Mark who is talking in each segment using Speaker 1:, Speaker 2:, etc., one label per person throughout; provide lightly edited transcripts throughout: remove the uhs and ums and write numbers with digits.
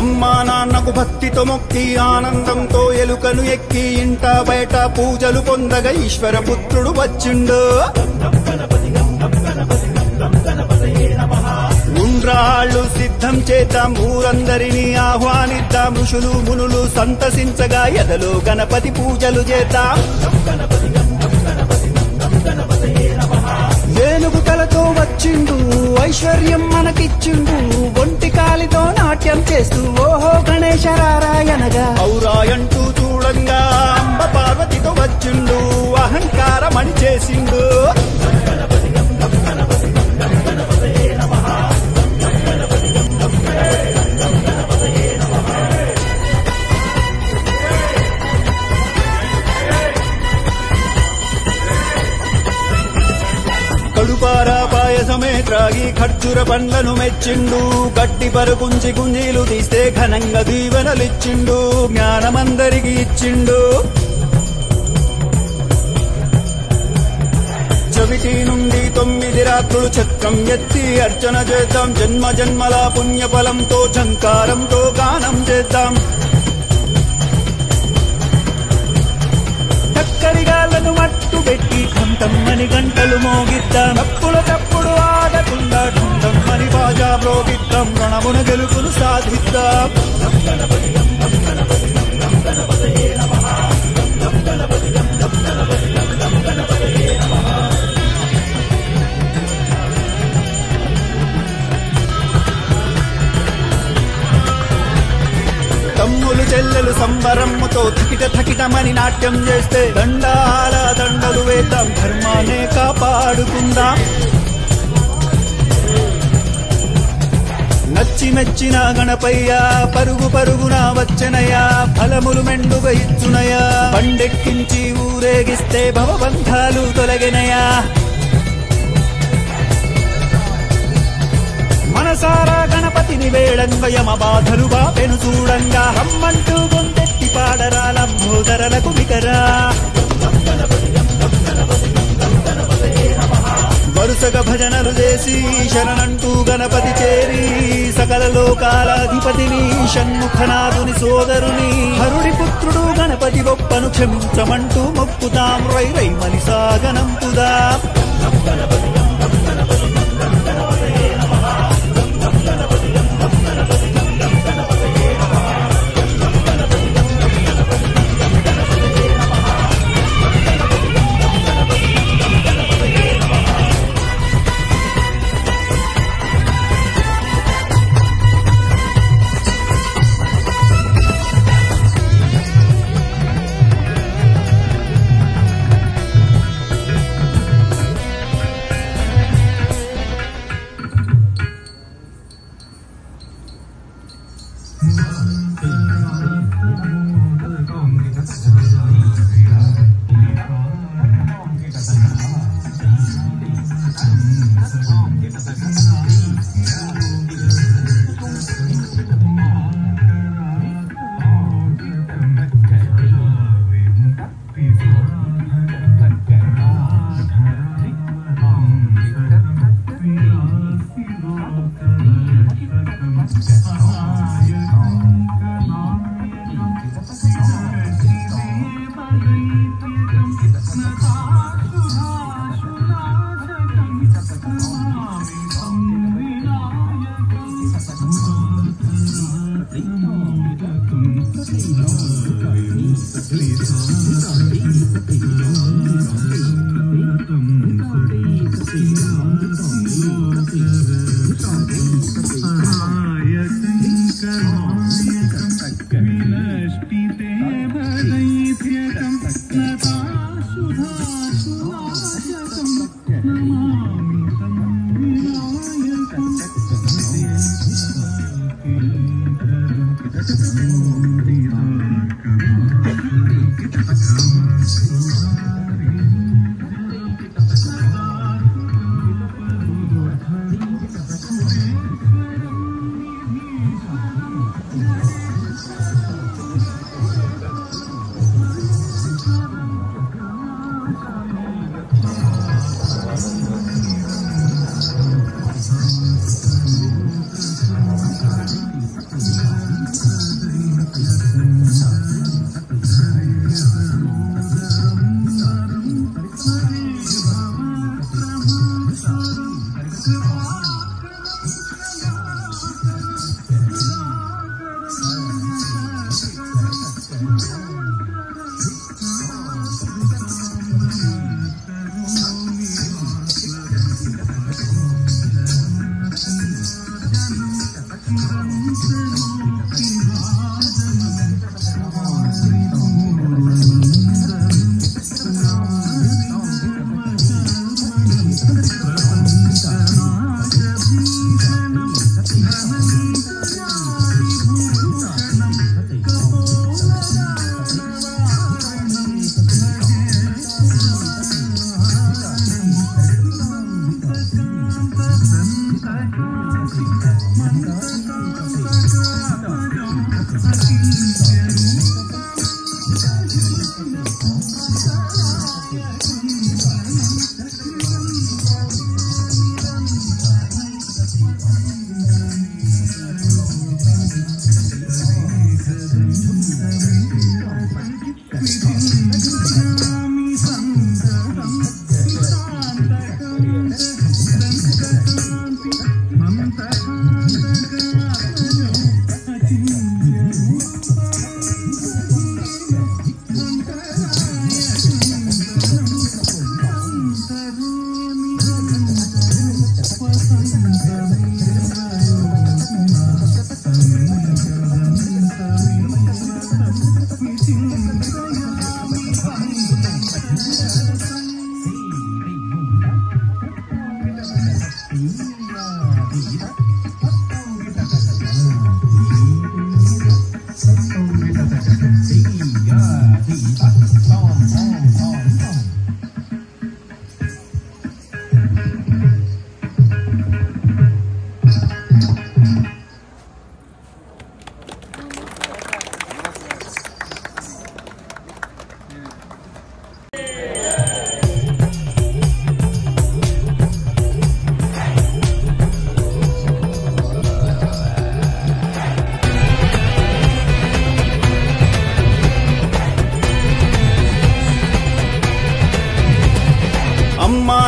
Speaker 1: అమ్మా నాన్నకు భక్తితో మొక్కి ఆనందంతో ఎలుకను ఎక్కి ఇంట బయట పూజలు పొందగా ఈశ్వర పుత్రుడు వచ్చిండు. ఉండ్రాళ్ళు సిద్ధం చేద్దాం, ఊరందరినీ ఆహ్వానిద్దాం, ఋషులు మునులు సంతసించగా ఎదలో గణపతి పూజలు చేద్దాం. ఏనుగు తలతో వచ్చిండు, ఐశ్వర్యం మనకిచ్చిండు, ఒంటి కాలితో నాట్యం చేస్తూ ఓహో గణేశ రారాయనగా ఔరాయంటూ చూడంగా అంబ పార్వతితో వచ్చిండు, అహంకారమణి చేసిండు. కడుపారా పాయసమే త్రాగి ఖర్జూర పండ్లను మెచ్చిండు, గట్టి పరుకుంచి గుంజీలు తీస్తే ఘనంగా దీవెనలిచ్చిండు, జ్ఞానమందరికి ఇచ్చిండు. చవితి నుండి 9 రాత్రులు చక్రం ఎత్తి అర్చన చేద్దాం, జన్మ జన్మల పుణ్యఫలంతో చంకారంతో గానం చేద్దాం. చక్కరిగాళ్లను మట్టు పెట్టి ఖంతమ్మని గంటలు మోగిద్దాం, తప్పుల తప్పుడు ఆడకుండా ఠంతమ్మని బాజా మ్రోగిద్దాం, రణమున గెలుపును సాధిద్దాం. తమ్ములు చెల్లెలు సంబరమ్ముతో థకిట థకిటమని నాట్యం చేస్తే దండాల దండలు వేద్దాం, ధర్మాన్నే కాపాడుకుందాం. నచ్చి మెచ్చిన గణపయ్య పరుగు పరుగున వచ్చనయా, ఫలములు మెండుగా ఇచ్చునయా, పండెక్కించి ఊరేగిస్తే భవబంధాలు తొలగినయా. మనసారా గణపతిని వేళంగా యమ బాధలు బాపెను చూడంగా, రమ్మంటూ గొంతెత్తి పాడరా లంబోదరలకు నికరా. వరుసగా భజనలు చేసి శరణంటూ గణపతి చేరి, సకల లోకాలాధిపతిని షణ్ముఖనాథుని సోదరుని హరుడి పుత్రుడు గణపతి గొప్పను క్షమించమంటూ మొక్కుతాం, రై రై మలి సాగనంపుదా.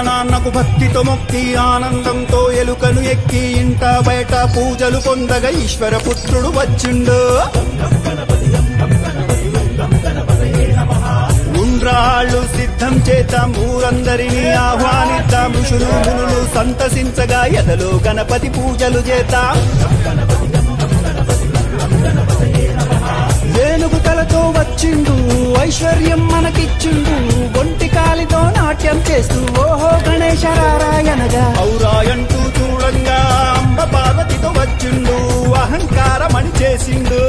Speaker 1: నాన్నకు భక్తితో మొక్కి ఆనందంతో ఎలుకను ఎక్కి ఇంట బయట పూజలు పొందగా ఈశ్వర పుత్రుడు వచ్చిండు. ఉండ్రాళ్ళు సిద్ధం చేద్దాం, ఊరందరినీ ఆహ్వానిద్దాం, ఋషులు మునులు సంతసించగా ఎదలో గణపతి పూజలు చేద్దాం. ఏనుగు తలతో వచ్చిండు, ఐశ్వర్యం మనకిచ్చిండు, ఒంటి కాలితో నాట్యం చేస్తూ ఓహో గణేశ రారాయణగా ఔరాయంటూ చూడంగా అంబ పార్వతితో వచ్చిండు, అహంకారమని చేసిండు.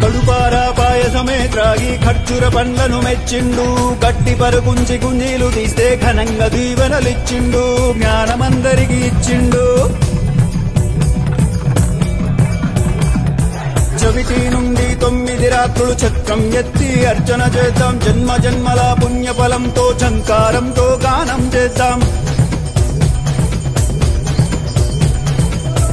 Speaker 1: కడుపారా పాయసమే త్రాగి ఖర్జూర పండ్లను మెచ్చిండు, గట్టి పరుగుంచి గుంజీలు తీస్తే ఘనంగా దీవెనలిచ్చిండు, జ్ఞానమందరికి ఇచ్చిండు. చవితి నుండి 9 రాత్రులు చక్రం ఎత్తి అర్చన చేద్దాం, జన్మ జన్మల పుణ్యఫలంతో చంకారంతో గానం చేద్దాం.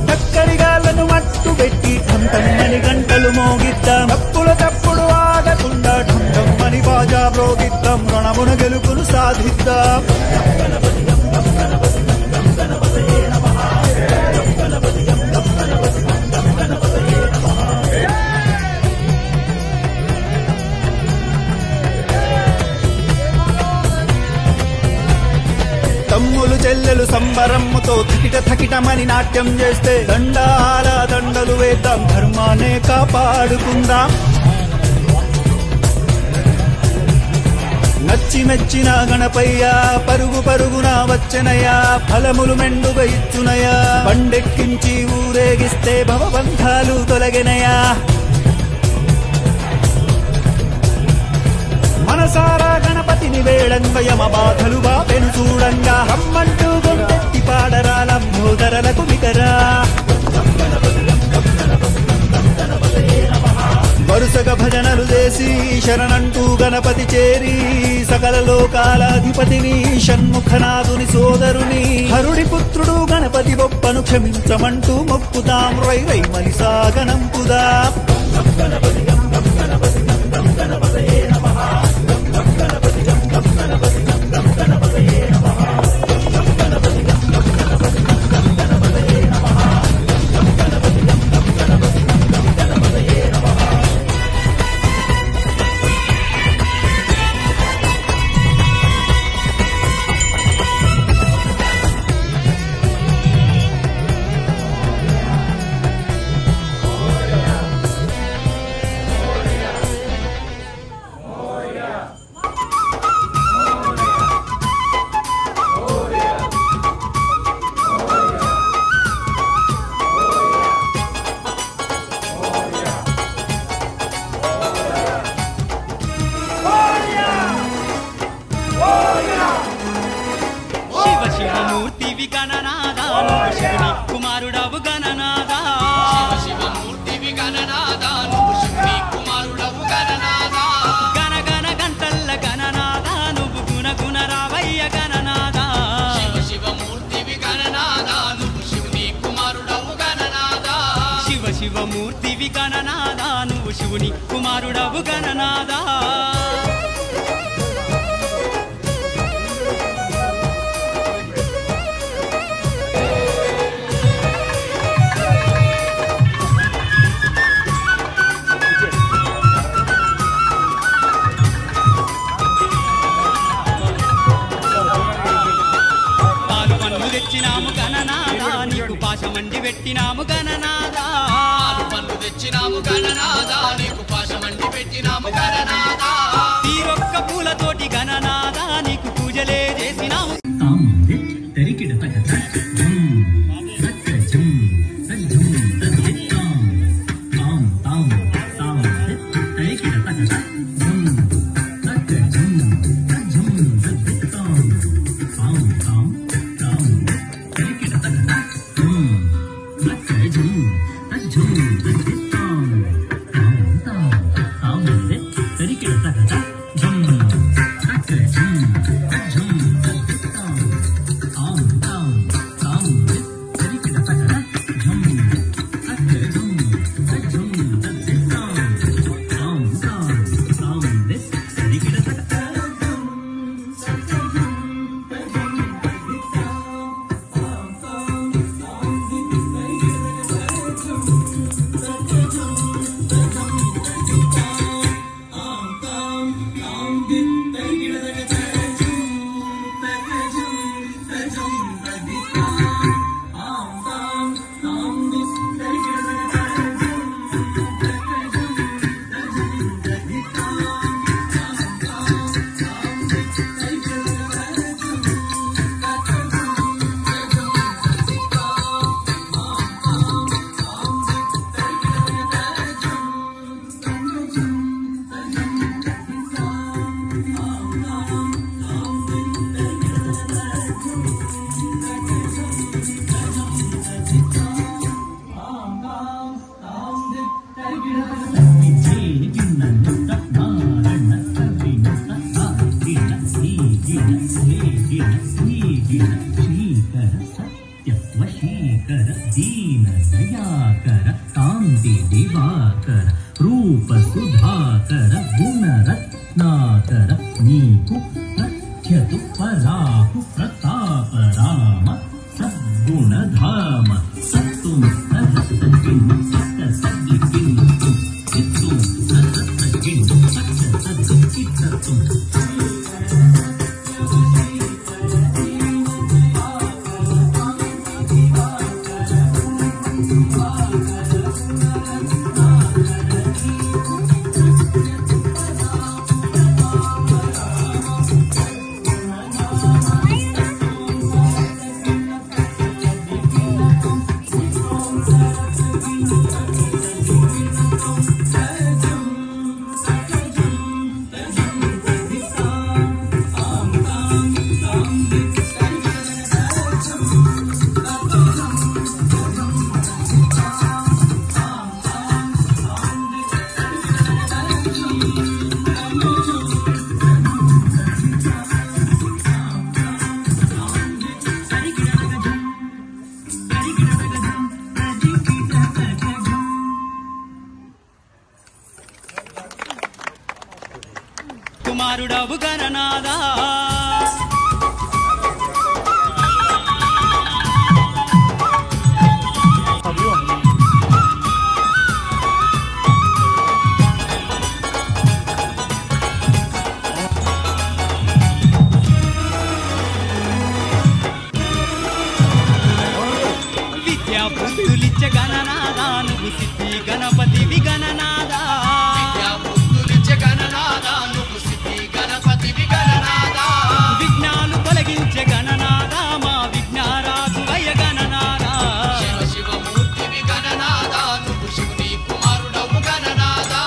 Speaker 1: చక్కడిగాలను మట్టు పెట్టి ఠంఠమ్మని గంటలు మోగిద్దాం, తప్పుల తప్పుడు ఆగకుండా ఠంఠమ్మని బాజా మ్రోగిద్దాం, రణమున గెలుపును సాధిద్దాం. తమ్ములు చెల్లెలు సంబరమ్ముతో థకిట థకిటమని నాట్యం చేస్తే దండాల దండలు వేద్దాం, ధర్మాన్నే కాపాడుకుందాం. నచ్చి మెచ్చిన గణపయ్యా పరుగు పరుగున వచ్చనయా, ఫలములు మెండుగా ఇచ్చునయా, బండెక్కించి ఊరేగిస్తే భవబంధాలు తొలగినయా. మనసారా గణపతిని వేళంగా యమ బాధలు బాపెను చూడంగా, రమ్మంటూ గొంతెత్తి పాడరా లంబోదరలకు వికరా. వరుసగా భజనలు చేసి శరణంటూ గణపతి చేరి, సకల లోకాలాధిపతిని షణ్ముఖనాథుని సోదరుని హరుడి పుత్రుడు గణపతి బొప్పను క్షమించమంటూ మొక్కుదాం, రై రై మలి సాగనంపుదాం.
Speaker 2: శివమూర్తివి గణనాదా నువ్వు శివుని కుమారుడవు గణనాదా పాలు పన్ను తెచ్చినాము గణనాదా నీకు పాశమండి పెట్టినాము గణనాదా
Speaker 3: తెచ్చినాము గణనాదా నీకు పాశమండి పెట్టినాము గణనాదా
Speaker 2: తీరొక్క పూలతోటి గణనాదా నీకు పూజలే చేసినాము వశీకర దీన దయాకర కాంతి దివాకర రూప సుధాకర గుణరత్నాకర నీకు ప్రఖ్యతు పరాహు ప్రతాప రామ సద్గుణధామ సత్తుం సహస్రగిం సత్త సద్గిం చిత్తుం సహస్రగిం సత్త సద్గిం కుమారుడవు గణనాదా విద్యా బుద్ధులిచ్చ గణనాదా నువ్వు సిద్ధి గణపతివి గణనాదా
Speaker 3: విద్యా బుద్ధులిచ్చే గణనాదా నువ్వు సిద్ధి గణపతివి గణనాదా
Speaker 2: విఘ్నాలు తొలగించే గణనాదా మా విఘ్నారాజువయ్య గణనాదా
Speaker 3: శివ శివమూర్తివి గణనాదా నువ్వు శివుని కుమారుడవు గణనాదా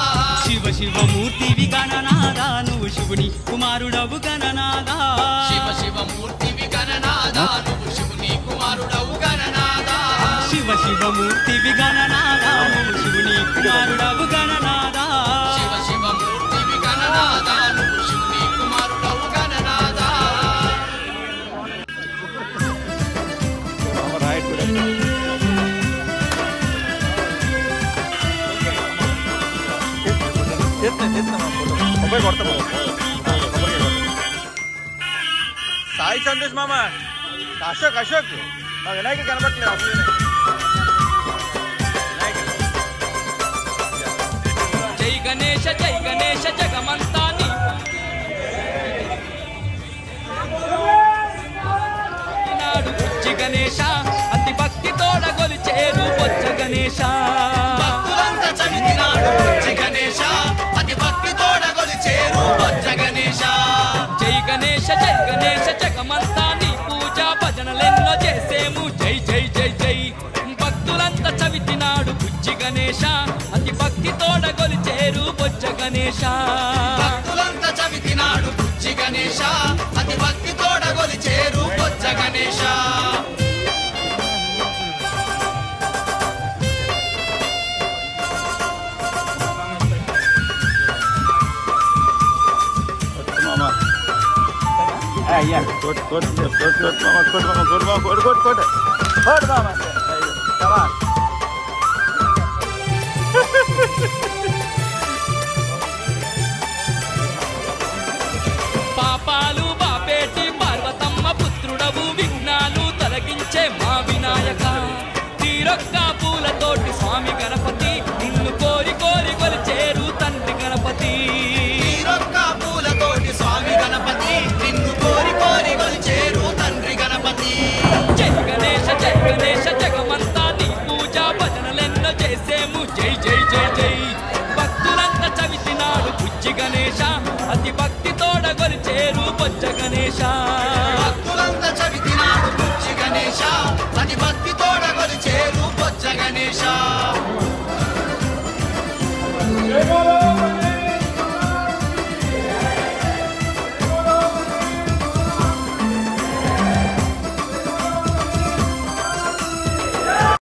Speaker 2: శివ శివమూర్తివి గణనాదా నువ్వు శివుని కుమారుడవు గణనాదా
Speaker 3: శివ శివమూర్తివి గణనాదా నువ్వు శివుని కుమారుడవు గణనాదా
Speaker 2: శివ శివమూర్తివి గణనాదా నువ్వు శివుని కుమారుడవు గణనాదా
Speaker 3: శివ శివమూర్తివి గణనాదా నువ్వు శివుని కుమారుడవు గణనాదా
Speaker 4: సాయి సంతోష్ మామ అశోక్ అశోక్ మా వినాయకుడు కనబట్టలేదు అసలు
Speaker 5: జై గణేశ జగమంతా నాడు బుజ్జి గణేశ అతి భక్తి తోడ గొలిచేరు బొజ్జ గణేశ
Speaker 3: భక్తులంతా చవితినాడు బుజ్జి గణేశ అతి భక్తి తోడగొలిచేరు బొజ్జ గణేశ
Speaker 5: జై గణేశ జగమంతా నీ పూజ భజనలెన్నో చేసేము జై జై జై జై భక్తులంతా చవితినాడు బుజ్జి గణేశ అతి భక్తి తోడ గొలిచేరు బొజ్జ గణేశ
Speaker 3: భక్తులంతా చవితినాడు బుజ్జి గణేశ అతి భక్తి తోడగొలిచేరు బొజ్జ గణేశ
Speaker 4: అయ్యా కోట్ కోట్ కోట్ కోట్ మామ కోట్ మామ కోట్ మామ కోట్ కోట్ కోట్ కోట్ మామ కమా
Speaker 5: పాపాలు బాపేటి పార్వతమ్మ పుత్రుడవు విఘ్నాలు తొలగించే మా వినాయక తీరొక్క పూలతోటి స్వామి గణపతి నిన్ను కోరి కోరి కొలిచేరు తండ్రి గణపతి
Speaker 3: తీరొక్క పూలతోటి స్వామి గణపతి నిన్ను కోరి కోరి కొలిచేరు తండ్రి గణపతి
Speaker 5: జై గణేశ జగమంతా నీ పూజ భజనలెన్నో చేసేము జై జై జై జై భక్తులంతా చవితినాడు బుజ్జి గణేశ అతి భక్తి తోడ కొలిచేరు బొజ్జ గణేశ
Speaker 3: భక్తులంతా చవితినాడు బుజ్జి గణేశ అతి భక్తి తోడగొలిచేరు బొజ్జ గణేశ